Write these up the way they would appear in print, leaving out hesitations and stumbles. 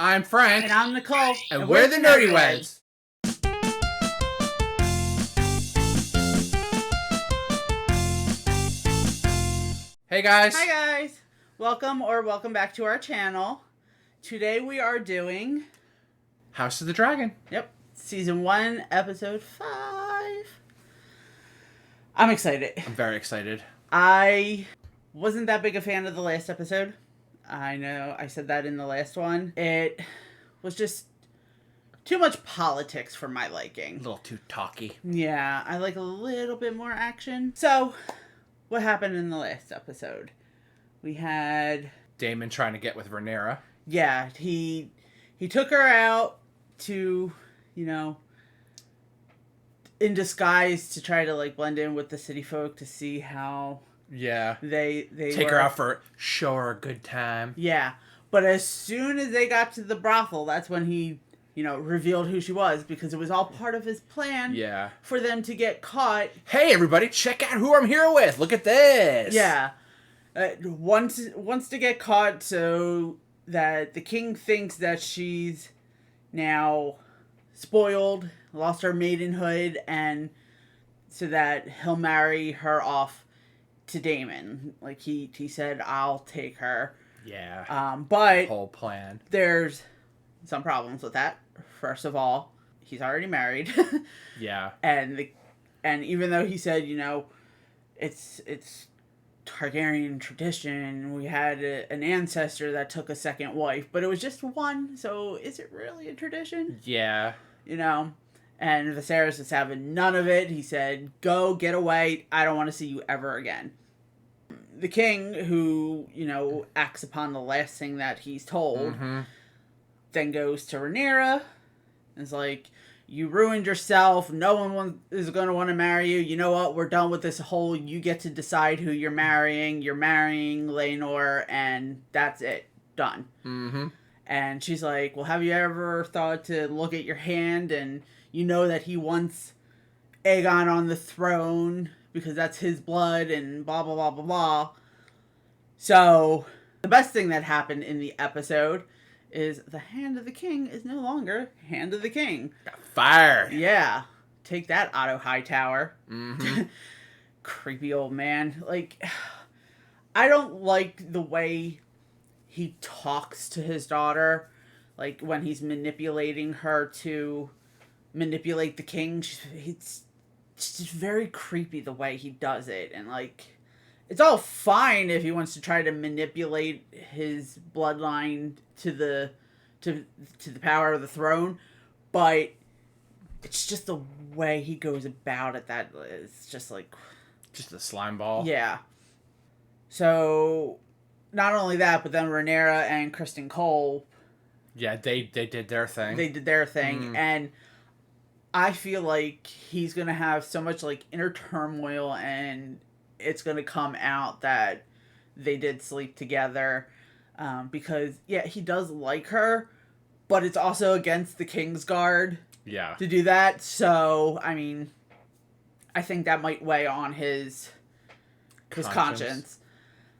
I'm Frank. And I'm Nichole. And we're the Nerdy Weds. Hey guys. Hi guys. Welcome back to our channel. Today we are doing House of the Dragon. Yep. Season 1, episode 5. I'm excited. I'm very excited. I wasn't that big a fan of the last episode. I know I said that in the last one. It was just too much politics for my liking. A little too talky. Yeah, I like a little bit more action. So, what happened in the last episode? We had Daemon trying to get with Rhaenyra. Yeah, he took her out to, in disguise to try to like blend in with the city folk to see how they take her out for show her a good time. Yeah, but as soon as they got to the brothel, that's when he revealed who she was, because it was all part of his plan. Yeah, for them to get caught. Hey everybody, check out who I'm here with. Look at this. Yeah, wants to get caught so that the king thinks that she's now spoiled, lost her maidenhood, and so that he'll marry her off to Daemon. Like he said, I'll take her. Yeah. But whole plan. There's some problems with that. First of all, he's already married. Yeah. And even though he said, it's Targaryen tradition, we had an ancestor that took a second wife, but it was just one, so is it really a tradition? Yeah. And Viserys is having none of it. He said, go, get away, I don't want to see you ever again. The king, who, acts upon the last thing that he's told, then goes to Rhaenyra and is like, you ruined yourself. No one is going to want to marry you. You know what? We're done with this whole, you get to decide who you're marrying. You're marrying Laenor, and that's it. Done. Mm-hmm. And she's like, well, have you ever thought to look at your hand, and you know that he wants Aegon on the throne because that's his blood and blah, blah, blah, blah, blah. So the best thing that happened in the episode is the hand of the king is no longer hand of the king. Got fired. Yeah. Take that, Otto Hightower. Mm-hmm. Creepy old man. Like, I don't like the way he talks to his daughter. Like, when he's manipulating her to manipulate the king. It's just very creepy the way he does it. And, like, it's all fine if he wants to try to manipulate his bloodline to the power of the throne, but it's just the way he goes about it that is just like just a slime ball. Yeah. So not only that, but then Rhaenyra and Kristen Cole. Yeah, they did their thing. They did their thing, and I feel like he's gonna have so much like inner turmoil, and it's gonna come out that they did sleep together. Because, yeah, he does like her, but it's also against the Kingsguard to do that. So, I mean, I think that might weigh on his conscience.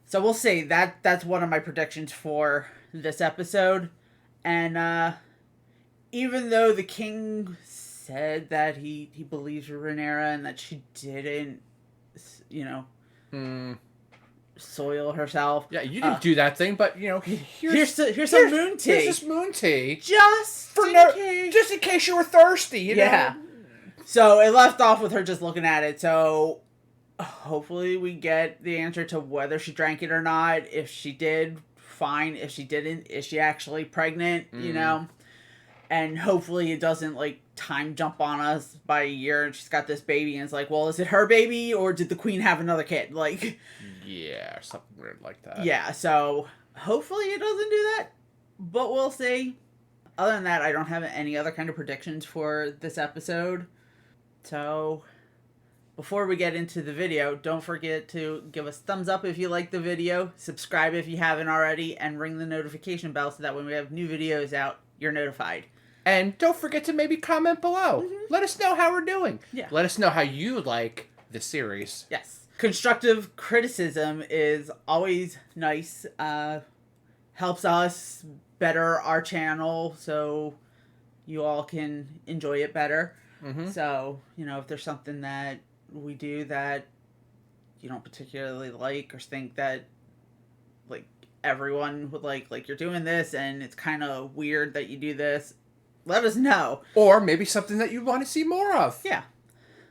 So we'll see. That's one of my predictions for this episode. And even though the king said that he believes Rhaenyra and that she didn't, soil herself. Yeah, you didn't do that thing, but here's some moon tea. Here's this moon tea, just in case you were thirsty. You know? So it left off with her just looking at it. So hopefully we get the answer to whether she drank it or not. If she did, fine. If she didn't, is she actually pregnant? And hopefully it doesn't like time jump on us by a year and she's got this baby and it's like, well, is it her baby or did the queen have another kid? Like, yeah, something weird like that. Yeah, so hopefully it doesn't do that, but we'll see. Other than that, I don't have any other kind of predictions for this episode. So before we get into the video, don't forget to give us a thumbs up if you like the video, subscribe if you haven't already, and ring the notification bell so that when we have new videos out, you're notified. And don't forget to maybe comment below. Let us know how we're doing. Yeah. Let us know how you like the series. Yes. Constructive criticism is always nice. Helps us better our channel so you all can enjoy it better. So, you know, if there's something that we do that you don't particularly like or think that, like, everyone would like you're doing this and it's kind of weird that you do this, let us know. Or maybe something that you want to see more of. Yeah.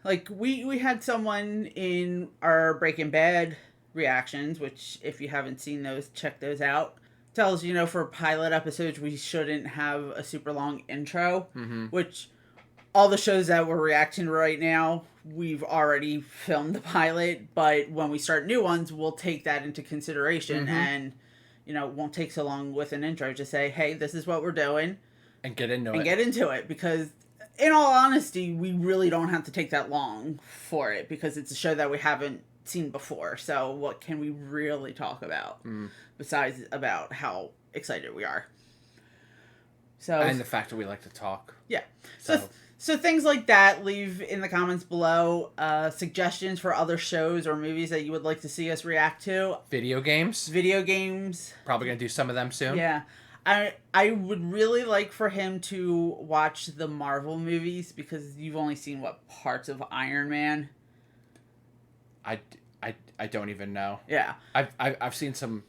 Like, we had someone in our Breaking Bad reactions, which, if you haven't seen those, check those out. Tells, you know, for pilot episodes, we shouldn't have a super long intro, which all the shows that we're reacting to right now, we've already filmed the pilot, but when we start new ones, we'll take that into consideration, and, you know, it won't take so long with an intro to say, hey, this is what we're doing. And get into it. And get into it, because in all honesty, we really don't have to take that long for it, because it's a show that we haven't seen before. So what can we really talk about besides about how excited we are? So, and the fact that we like to talk. Yeah. So things like that, leave in the comments below suggestions for other shows or movies that you would like to see us react to. Video games. Probably going to do some of them soon. Yeah. I would really like for him to watch the Marvel movies, because you've only seen, what, parts of Iron Man? I don't even know. Yeah. I've seen some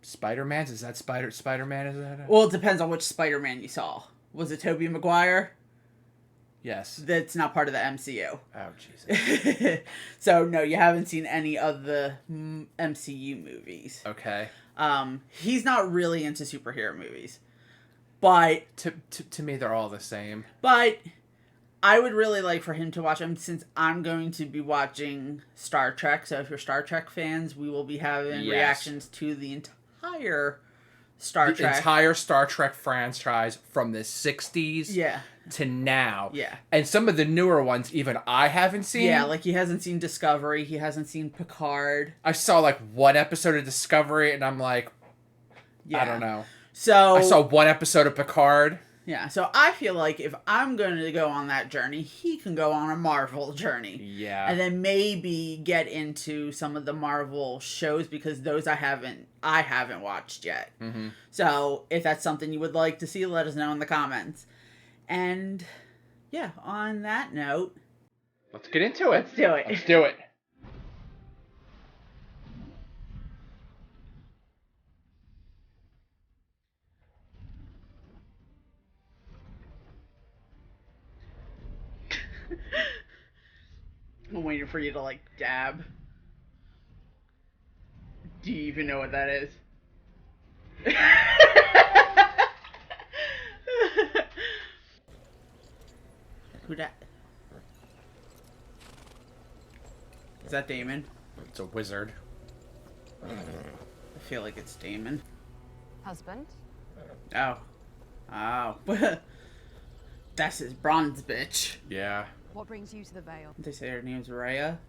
Spider-Mans. Is that Spider-Man? Is that Well, it depends on which Spider-Man you saw. Was it Tobey Maguire? Yes. That's not part of the MCU. Oh, Jesus. So, no, you haven't seen any of the MCU movies. Okay. He's not really into superhero movies. But to me, they're all the same. But I would really like for him to watch them, since I'm going to be watching Star Trek. So if you're Star Trek fans, we will be having reactions to the entire Star Trek. The entire Star Trek franchise from the 60s to now. Yeah. And some of the newer ones even I haven't seen. Yeah, like he hasn't seen Discovery. He hasn't seen Picard. I saw like one episode of Discovery and I'm like, I don't know. So I saw one episode of Picard. Yeah, so I feel like if I'm going to go on that journey, he can go on a Marvel journey. Yeah. And then maybe get into some of the Marvel shows, because those I haven't watched yet. So if that's something you would like to see, let us know in the comments. And yeah, on that note, let's get into it. Let's do it. Let's do it. I'm waiting for you to, like, dab. Do you even know what that is? Who dat? Is that Damon? It's a wizard. I feel like it's Damon. Husband? Oh. Oh. That's his bronze bitch. Yeah. What brings you to the Vale? They say her name's Rhea.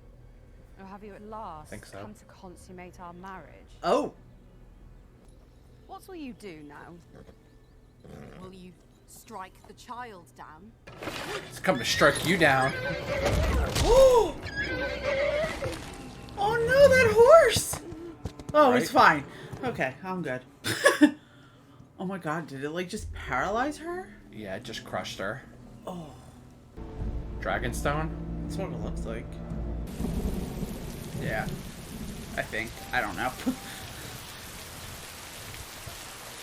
Or have you at last Think so. come to consummate our marriage? Oh! What will you do now? Will you strike the child down? It's come to strike you down. Oh! Oh no, that horse! Oh, Right? it's fine. Okay, I'm good. Oh my god, did it, like, just paralyze her? Yeah, it just crushed her. Oh. Dragonstone? That's what it looks like. Yeah. I think. I don't know.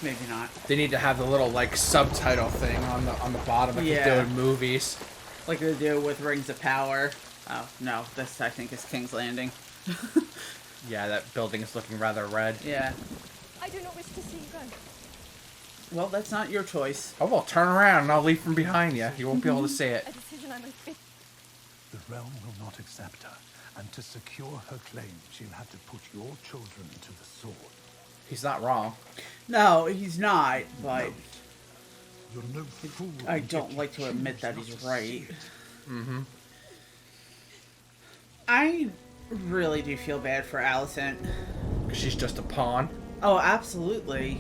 Maybe not. They need to have the little like subtitle thing on the bottom like they do in movies. Like they do with Rings of Power. Oh, no. This, I think, is King's Landing. Yeah, that building is looking rather red. Yeah. I do not wish to see you go. Well, that's not your choice. Oh, well, turn around and I'll leave from behind you. You won't be able to see it. A decision I must be. The realm will not accept her, and to secure her claim, she'll have to put your children to the sword. He's not wrong. No, he's not, but You're no fool. I don't like to admit that he's right. Mm-hmm. I really do feel bad for Alicent. Because she's just a pawn. Oh, absolutely.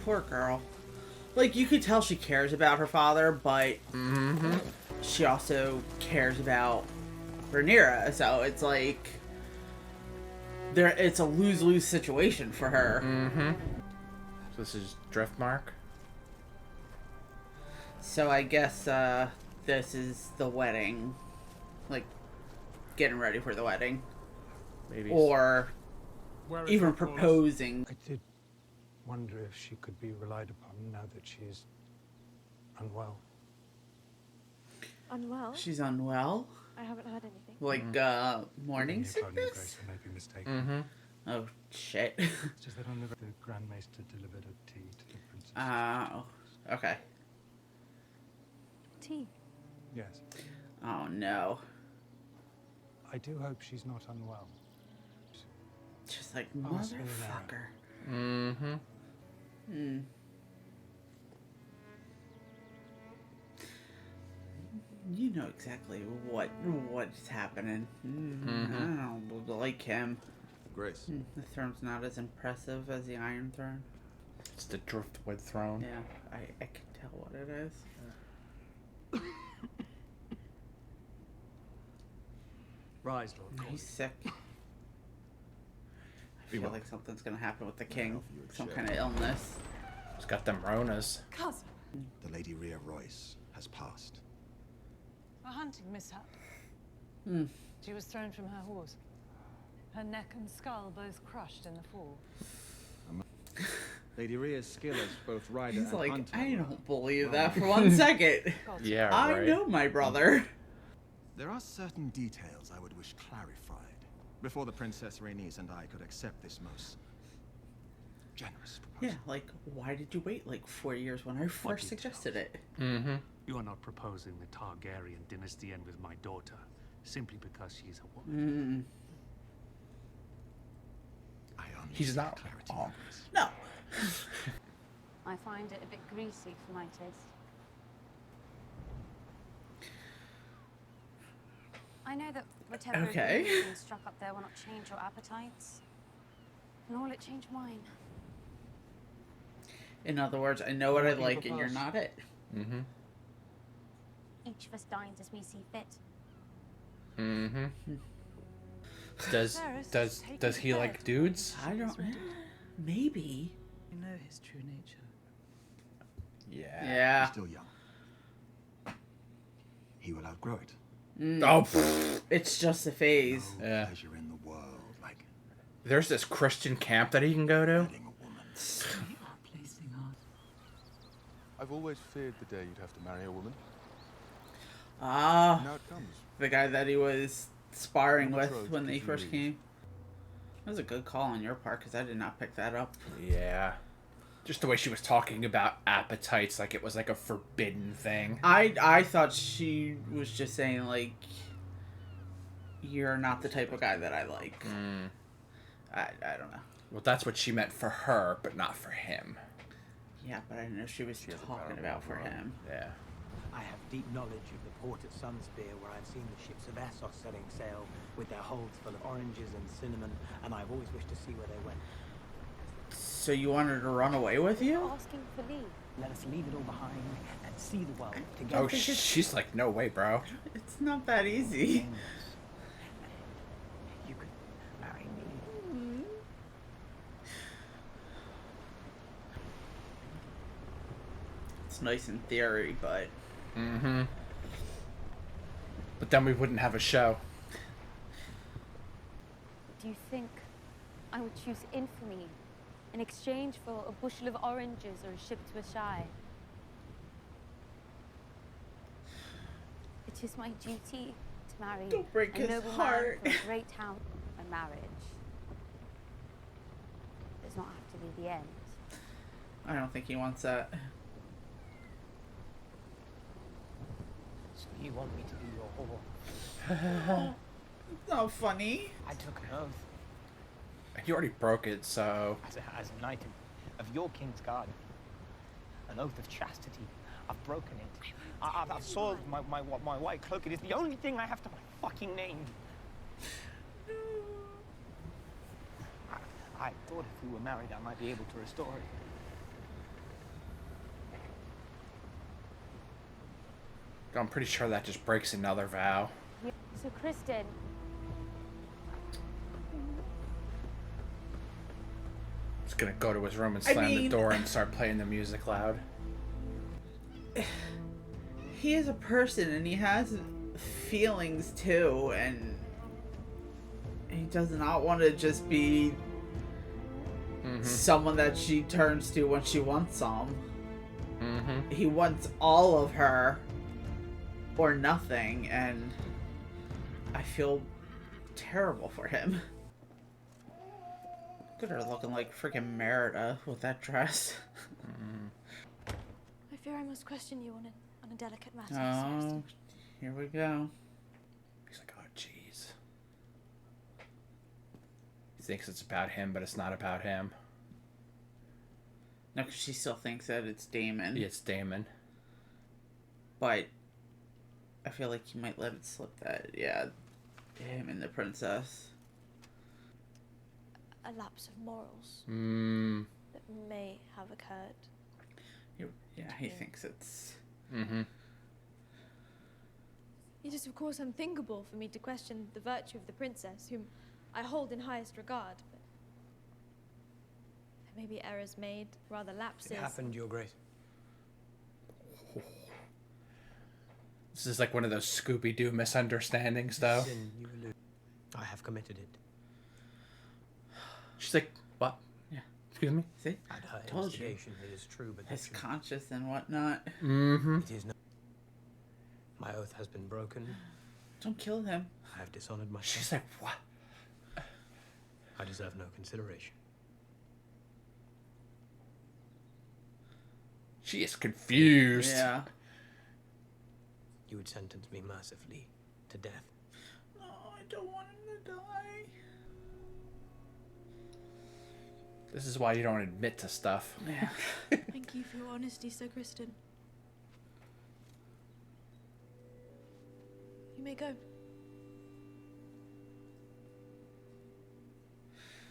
Poor girl. Like, you could tell she cares about her father, but she also cares about Rhaenyra, so it's like it's a lose-lose situation for her. This is Driftmark. So I guess this is the wedding. Like, getting ready for the wedding. Maybe. Or even her cause? proposing. I did wonder if she could be relied upon now that she's unwell. Unwell? She's unwell? I haven't heard anything. Like, morning Your pardon, Your sickness? Grace, I may be mistaken. Mm-hmm. Oh, shit. It's just that on the Grand Maester delivered a tea to the princess. Oh, okay. Tea. Yes. Oh, no. I do hope she's not unwell. Just like, Pass me an motherfucker. Mm-hmm. Hmm. You know exactly what's happening. I don't like him. Grace. The throne's not as impressive as the Iron Throne. It's the Driftwood Throne. Yeah, I can tell what it is. Rise, Lord. He's sick. I Be feel well. like something's gonna happen with the king. help you, Some Chef. kind of illness. He's got them Ronas. Cousin. The Lady Rhea Royce has passed. A hunting mishap. She was thrown from her horse. Her neck and skull both crushed in the fall. Lady Rhea's skill as both rider He's and like, hunter. I don't believe that for 1 second. God, Yeah, I right. know my brother. There are certain details I would wish clarified before the Princess Rhaenys and I could accept this most generous Yeah, proposal. like, why did you wait like 4 years when I first suggested it? Mm-hmm. You are not proposing the Targaryen dynasty end with my daughter, simply because she's a woman. I only He's seek not clarity wrong. on this. No. I find it a bit greasy for my taste. I know that whatever Okay. agreement struck up there will not change your appetites, nor will it change mine. In other words, I know what I What do you like and you're propose? not it. Mm-hmm. Each of us dines as we see fit. Mm-hmm. Does Varys does is taking does he the like bed. dudes? I don't. Maybe. You know his true nature. Yeah. He's Yeah. still young. He will outgrow it. Oh, pfft. It's just a phase. No Yeah. pleasure in the world like There's this Christian camp that he can go to. wedding a woman. Placing us. I've always feared the day you'd have to marry a woman. Ah, Now it comes. the guy that he was sparring with Betrothed when they if you first leave. came. That was a good call on your part because I did not pick that up. Yeah. Just the way she was talking about appetites, like it was like a forbidden thing. I thought she was just saying like, you're not the type of guy that I like. I don't know. Well, that's what she meant for her, but not for him. Yeah, but I didn't know she was talking about for him. Yeah. I have deep knowledge of the port at Sunspear, where I've seen the ships of Essos setting sail with their holds full of oranges and cinnamon, and I've always wished to see where they went. So you wanted to run away with you? Asking for leave. Let us leave it all behind and see the world together. Oh, she's like, no way, bro. It's not that easy. You could marry me. It's nice in theory, but Mm-hmm. But then we wouldn't have a show. Do you think I would choose infamy in exchange for a bushel of oranges or a ship to a shy? It is my duty to marry Don't break a his noble heart. man from a great town. My marriage does not have to be the end. I don't think he wants that. So you want me to be your whore? It's not funny. I took an oath You already broke it, so... as a knight of your king's guard. An oath of chastity. I've broken it. I've soiled my white cloak. It is the only thing I have to my fucking name. I thought if we were married, I might be able to restore it. I'm pretty sure that just breaks another vow. So, Kristen, gonna go to his room and slam the door and start playing the music loud. He is a person and he has feelings too, and he does not want to just be someone that she turns to when she wants some. He wants all of her or nothing, and I feel terrible for him. Look at her looking like freaking Merida with that dress. I fear I must question you on a delicate matter. Oh, here we go. He's like, oh, jeez. He thinks it's about him, but it's not about him. No, because she still thinks that it's Damon. Yeah, it's Damon. But I feel like he might let it slip that, yeah, him and the princess. A lapse of morals that may have occurred. Yeah, he thinks it's... It is, of course, unthinkable for me to question the virtue of the princess, whom I hold in highest regard, but there may be errors made, rather lapses. It happened, Your Grace. This is like one of those Scooby-Doo misunderstandings, though. I have committed it. She's like, what? Yeah. Excuse me? See? At her Told you. instigation, it is true, but His conscience and whatnot. It is not. My oath has been broken. Don't kill him. I have dishonored myself. She's like, what? I deserve no consideration. She is confused. Yeah. You would sentence me mercifully to death. No, I don't want him to die. This is why you don't admit to stuff. Yeah. Thank you for your honesty, Sir Kristen. You may go.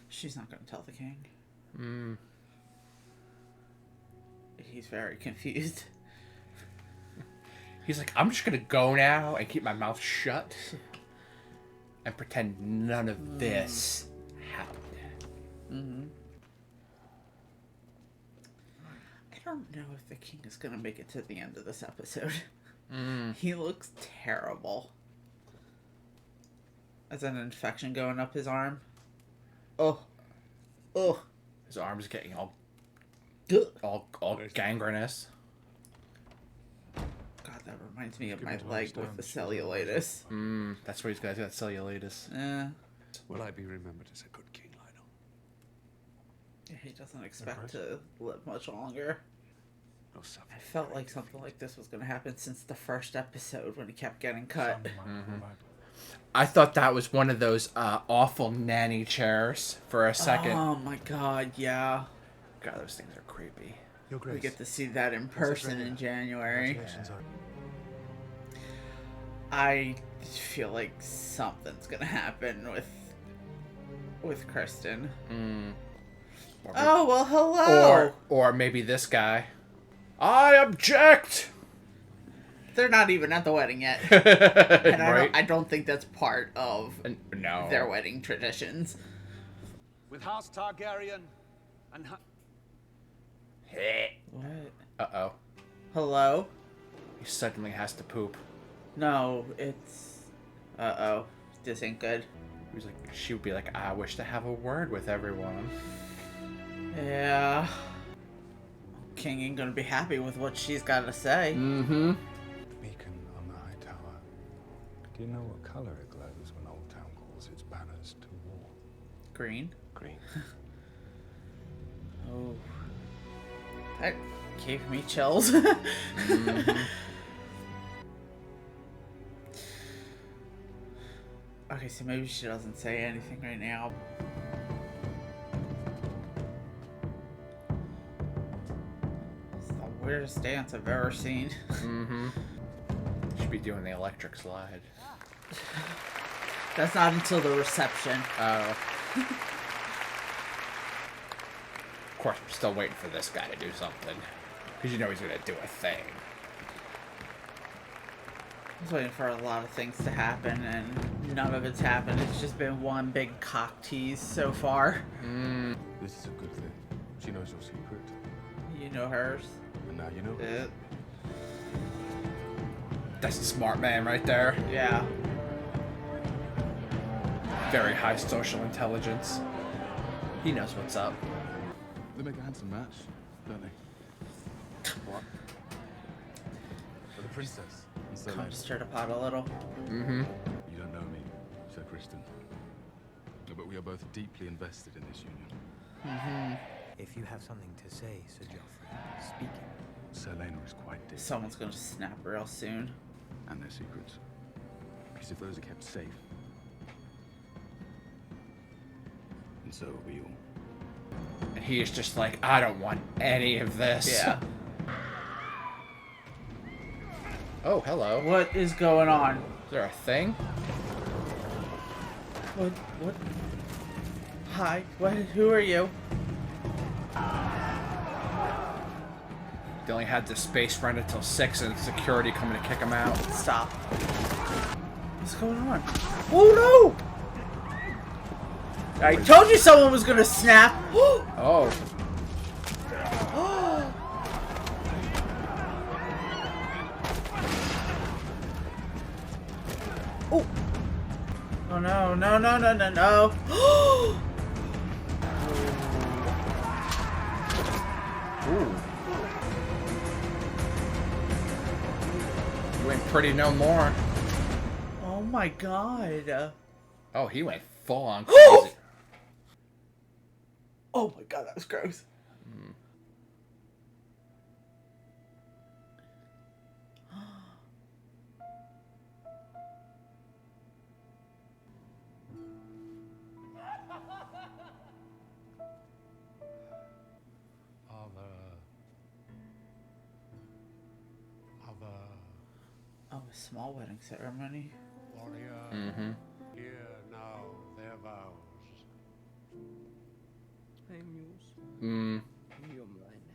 She's not going to tell the king. He's very confused. He's like, I'm just going to go now and keep my mouth shut and pretend none of this happened. I don't know if the king is going to make it to the end of this episode. He looks terrible. Is that an infection going up his arm? Oh. His arm's getting all gangrenous. God, that reminds me of my leg with the cellulitis. That's where he's got cellulitis. Yeah. Will I be remembered as a good king, Lionel? Yeah, he doesn't expect to live much longer. No suffering. I felt like something like this was going to happen since the first episode when he kept getting cut. I thought that was one of those awful nanny chairs for a second. Oh my god, yeah. God, those things are creepy. Your Grace. We get to see that in person in January. I feel like something's gonna happen with Kristen. Oh, well, hello! Or maybe this guy. I object! They're not even at the wedding yet. And Right? I don't think that's part of No. their wedding traditions. With House Targaryen and What? Uh-oh. Hello? He suddenly has to poop. No, it's... Uh-oh. This ain't good. He was like, she would be like, I wish to have a word with everyone. Yeah. King ain't gonna be happy with what she's gotta say. Beacon on the high tower. Do you know what color it glows when Old Town calls its banners to war? Green? Green. Oh. That gave me chills. Okay, so maybe she doesn't say anything right now. It's the weirdest dance I've ever seen. Should be doing the electric slide. That's not until the reception. Oh. Of course, we're still waiting for this guy to do something. Because you know he's going to do a thing. I was waiting for a lot of things to happen, and none of it's happened. It's just been one big cock tease so far. This is a good thing. She knows your secret. You know hers. And now you know it. That's a smart man right there. Yeah. Very high social intelligence. He knows what's up. They make a handsome match, don't they? What? For the princess. And so Kind of stirred the pot a little. Mm-hmm. You don't know me, Sir Kristen. But we are both deeply invested in this union. Mm-hmm. If you have something to say, Sir Joffrey, speak it. Sir Lena is quite different. Someone's gonna snap real soon. And their secrets. Because if those are kept safe, and so are we all. And he is just like, I don't want any of this. Yeah. Oh, hello. What is going on? Is there a thing? What? Hi. What? Who are you? They only had the space rent until 6 and security coming to kick him out. Stop. What's going on? Oh no! I told you someone was gonna snap! Oh. Oh! Oh no, no, no, no, no, no! Ooh. You ain't pretty no more. Oh my god. Oh, he went full on crazy. Oh my god, that was gross. Mm. Oh, a small wedding ceremony. Warrior, Mm-hmm. hear now their vows. I am yours. Mm. You're mine.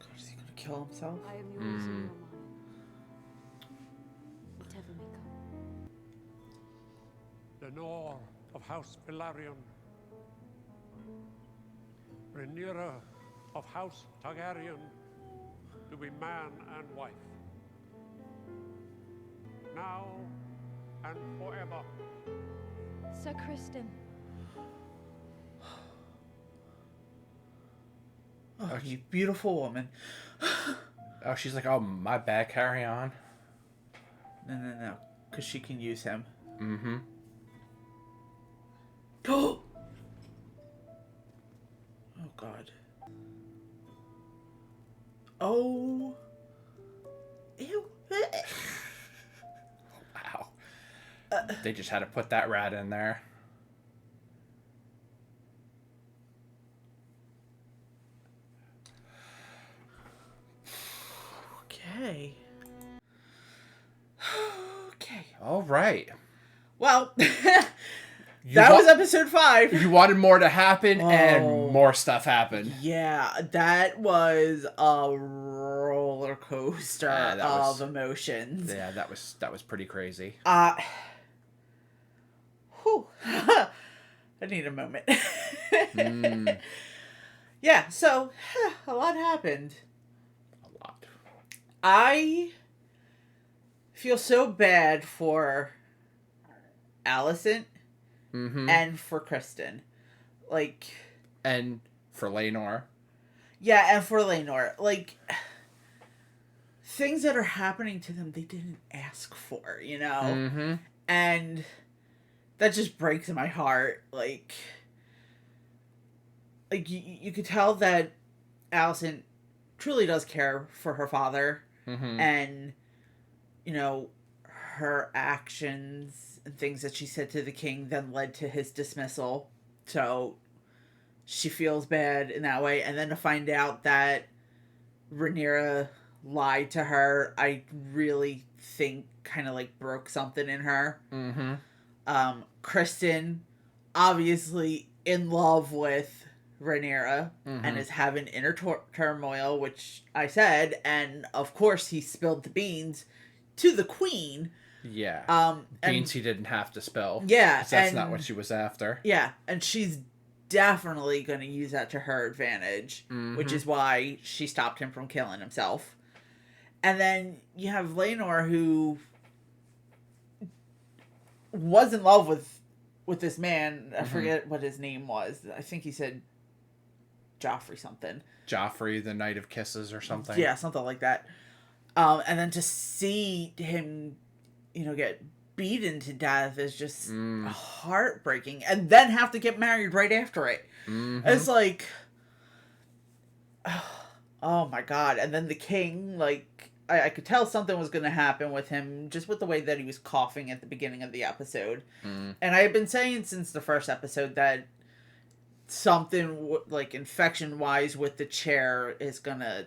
God, is he gonna kill himself? I am yours and you're mine. Whatever may come. Lenore of House Velaryon. Rhaenyra of House Targaryen to be man and wife. Now and forever. Sir Kristen. Oh, you beautiful woman. Oh, she's like, oh, my bad, carry on. No. Because she can use him. Mm-hmm. Oh! Oh, God. Oh. Ew. Wow. They just had to put that rat in there. Okay. Okay. All right. Well, that was episode 5. You wanted more to happen, Oh. and more stuff happened. Yeah, that was a roller coaster of emotions. Yeah, that was pretty crazy. Whew. I need a moment. Yeah, so a lot happened. A lot. I feel so bad for Alicent and for Kristen. Like, and for Laenor. Yeah, and for Laenor. Like, things that are happening to them they didn't ask for, you know? Mm-hmm. And that just breaks my heart. Like you could tell that Alicent truly does care for her father. Mm-hmm. And, you know, her actions and things that she said to the king then led to his dismissal. So she feels bad in that way. And then to find out that Rhaenyra lied to her, I really think kind of like broke something in her. Mm-hmm. Kristen, obviously in love with Rhaenyra and is having inner turmoil, which I said, and of course he spilled the beans to the queen. Yeah. And beans he didn't have to spill. Yeah. 'Cause that's not what she was after. Yeah, and she's definitely going to use that to her advantage, which Mhm. is why she stopped him from killing himself. And then you have Laenor, who was in love with this man. I forget what his name was. I think he said Joffrey something. Joffrey, the Knight of Kisses or something. Yeah, something like that. And then to see him, get beaten to death is just heartbreaking. And then have to get married right after it. Mhm. It's like, oh my God. And then the king, like, I could tell something was going to happen with him just with the way that he was coughing at the beginning of the episode. And I have been saying since the first episode that something like infection wise with the chair is going to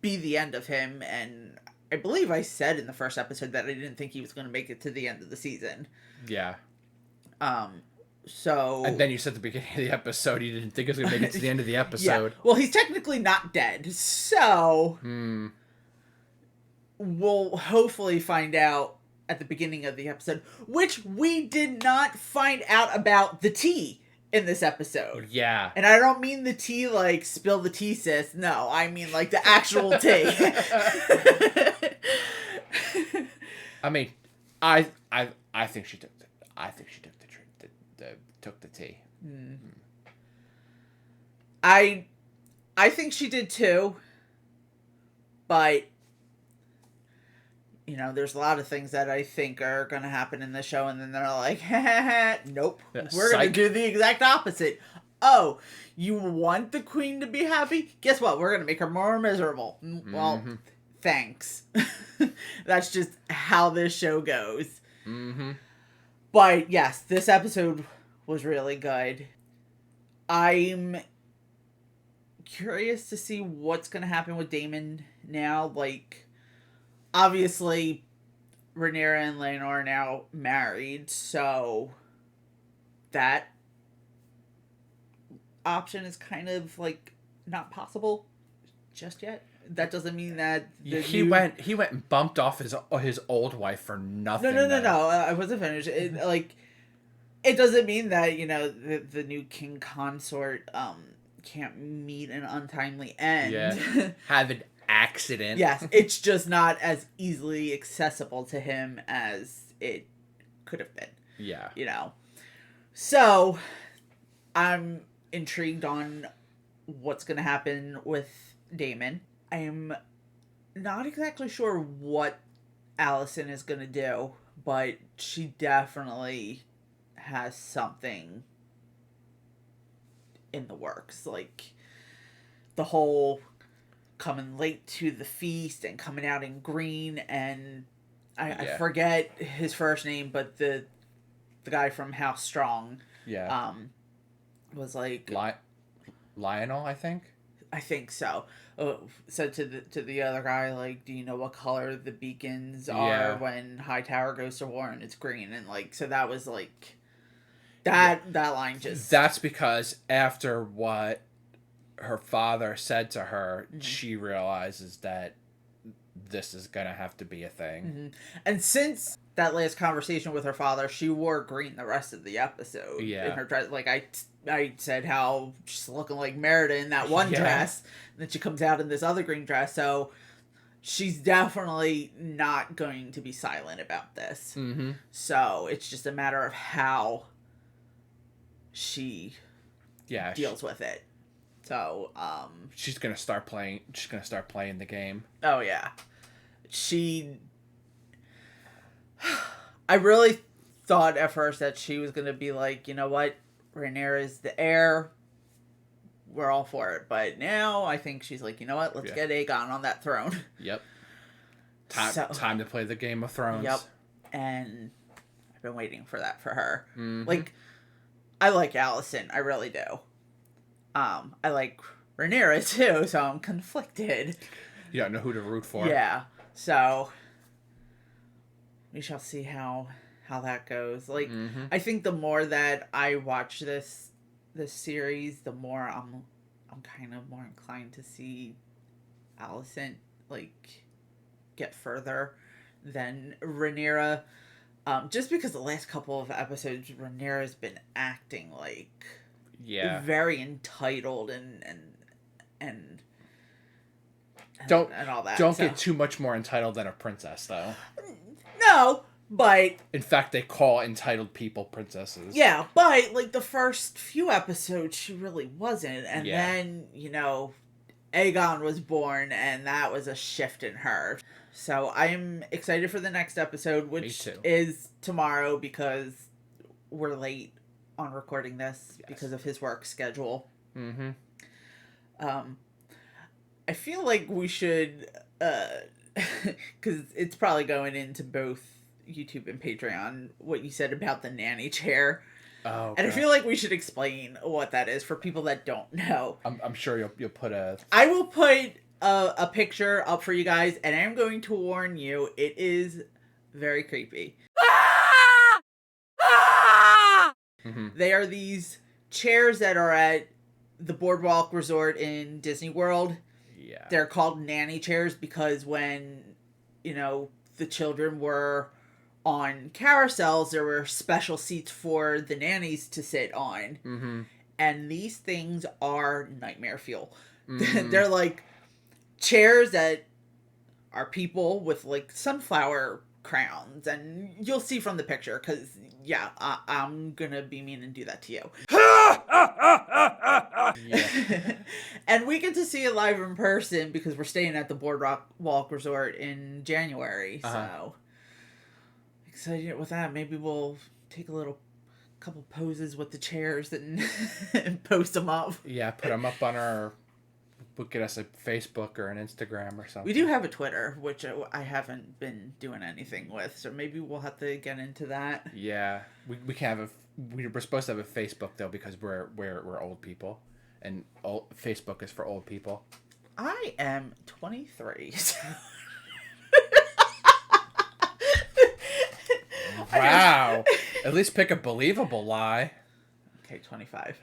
be the end of him. And I believe I said in the first episode that I didn't think he was going to make it to the end of the season. Yeah. So... And then you said at the beginning of the episode you didn't think it was going to make it to the end of the episode. Yeah. Well, he's technically not dead. So... We'll hopefully find out at the beginning of the episode, which we did not find out about the tea in this episode. Yeah. And I don't mean the tea like spill the tea, sis. No, I mean like the actual tea. I mean, I think she took took the tea. I think she did too. But there's a lot of things that I think are going to happen in the show, and then they're like, nope, we're going to do the exact opposite. Oh, you want the queen to be happy? Guess what? We're going to make her more miserable. Well, thanks. That's just how this show goes. But yes, this episode was really good. I'm curious to see what's going to happen with Daemon now. Like, obviously, Rhaenyra and Laenor are now married, so that option is kind of like not possible just yet. That doesn't mean that he went and bumped off his old wife for nothing. No. I wasn't finished. It doesn't mean that the new king consort can't meet an untimely end. Yeah, have an accident. Yes, it's just not as easily accessible to him as it could have been. Yeah. So I'm intrigued on what's going to happen with Daemon. I'm not exactly sure what Alicent is going to do, but she definitely has something in the works. Like, the whole coming late to the feast and coming out in green, and I forget his first name, but the guy from House Strong was like... Lionel, I think? I think so. Said to the other guy, like, do you know what color the beacons are when Hightower goes to war? And it's green. And, like, so that was, like... That line just... That's because after what her father said to her, she realizes that this is gonna have to be a thing. And since that last conversation with her father, she wore green the rest of the episode. Yeah. In her dress. Like, I said how she's looking like Merida in that one dress, and then she comes out in this other green dress, so she's definitely not going to be silent about this. So it's just a matter of how she deals with it. So she's gonna start playing the game. Oh yeah. I really thought at first that she was gonna be like, you know what, Rhaenyra is the heir, we're all for it. But now I think she's like, you know what, let's get Aegon on that throne. Yep. Time to play the Game of Thrones. Yep. And I've been waiting for that for her. Like, I like Alicent, I really do. I like Rhaenyra too, so I'm conflicted. You don't know who to root for. Yeah. So we shall see how that goes. Like, I think the more that I watch this series, the more I'm kind of more inclined to see Alicent like get further than Rhaenyra. Just because the last couple of episodes, Rhaenyra's been acting like very entitled and don't all that. Don't get too much more entitled than a princess, though. No, but in fact, they call entitled people princesses. Yeah, but like the first few episodes, she really wasn't, and then Aegon was born, and that was a shift in her. So I'm excited for the next episode, which is tomorrow because we're late on recording this because of his work schedule. Mm-hmm. I feel like we should, because it's probably going into both YouTube and Patreon, what you said about the nanny chair. Oh, okay. And I feel like we should explain what that is for people that don't know. I'm sure you'll put a... I will put a picture up for you guys, and I'm going to warn you, it is very creepy. Mm-hmm. They are these chairs that are at the Boardwalk Resort in Disney World. Yeah. They're called nanny chairs because when, the children were on carousels, there were special seats for the nannies to sit on. Mm-hmm. And these things are nightmare fuel. Mm-hmm. They're like chairs that are people with like sunflower crowns. And you'll see from the picture because, I'm going to be mean and do that to you. And we get to see it live in person because we're staying at the Boardwalk Resort in January. So excited with that. Maybe we'll take a couple poses with the chairs and post them up. Yeah, put them up on our... We'll get us a Facebook or an Instagram or something. We do have a Twitter, which I haven't been doing anything with, so maybe we'll have to get into that. Yeah, we can have we're supposed to have a Facebook though because we're old people, and Facebook is for old people. I am 23. Wow. At least pick a believable lie. Okay, 25.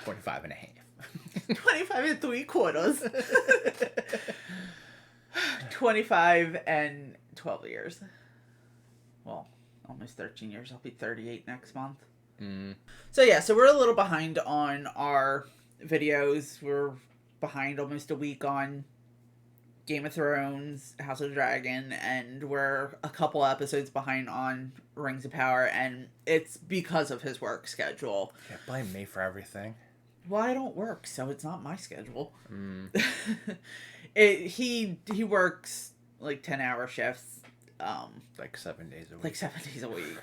25 and a half. 25 and 3/4. 25 and 12 years. Well, almost 13 years. I'll be 38 next month. Mm. So we're a little behind on our videos. We're behind almost a week on Game of Thrones, House of the Dragon, and we're a couple episodes behind on Rings of Power, and it's because of his work schedule. Yeah, blame me for everything. Well, I don't work, so it's not my schedule. Mm. He works like 10-hour shifts. Like 7 days a week. Like 7 days a week.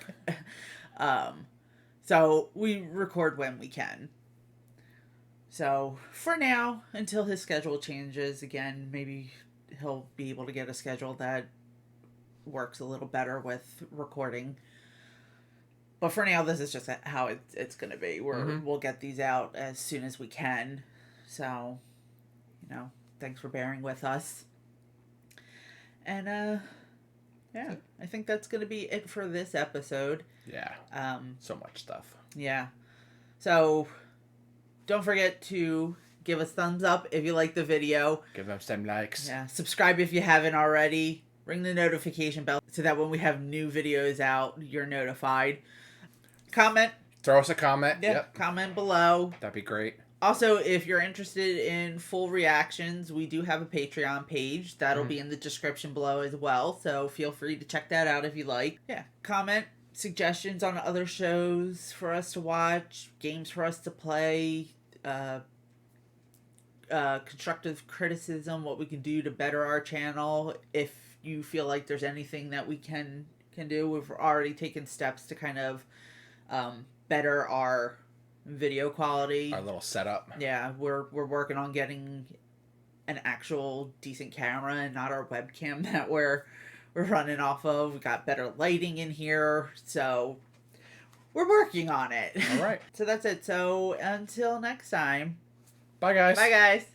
So we record when we can. So for now, until his schedule changes again, maybe he'll be able to get a schedule that works a little better with recording. But for now, this is just how it's going to be. We'll get these out as soon as we can. So, thanks for bearing with us. And, I think that's going to be it for this episode. Yeah. So much stuff. Yeah. So, don't forget to give us thumbs up if you like the video. Give us some likes. Yeah. Subscribe if you haven't already. Ring the notification bell so that when we have new videos out, you're notified. Comment. Throw us a comment. Yeah, yep. Comment below. That'd be great. Also, if you're interested in full reactions, we do have a Patreon page. That'll be in the description below as well. So feel free to check that out if you like. Yeah. Comment suggestions on other shows for us to watch, games for us to play, constructive criticism, what we can do to better our channel. If you feel like there's anything that we can do, we've already taken steps to kind of better our video quality, our little setup. Yeah, we're working on getting an actual decent camera and not our webcam that we're running off of. We got better lighting in here, so we're working on it. All right. So that's it. So until next time. Bye guys. Bye guys.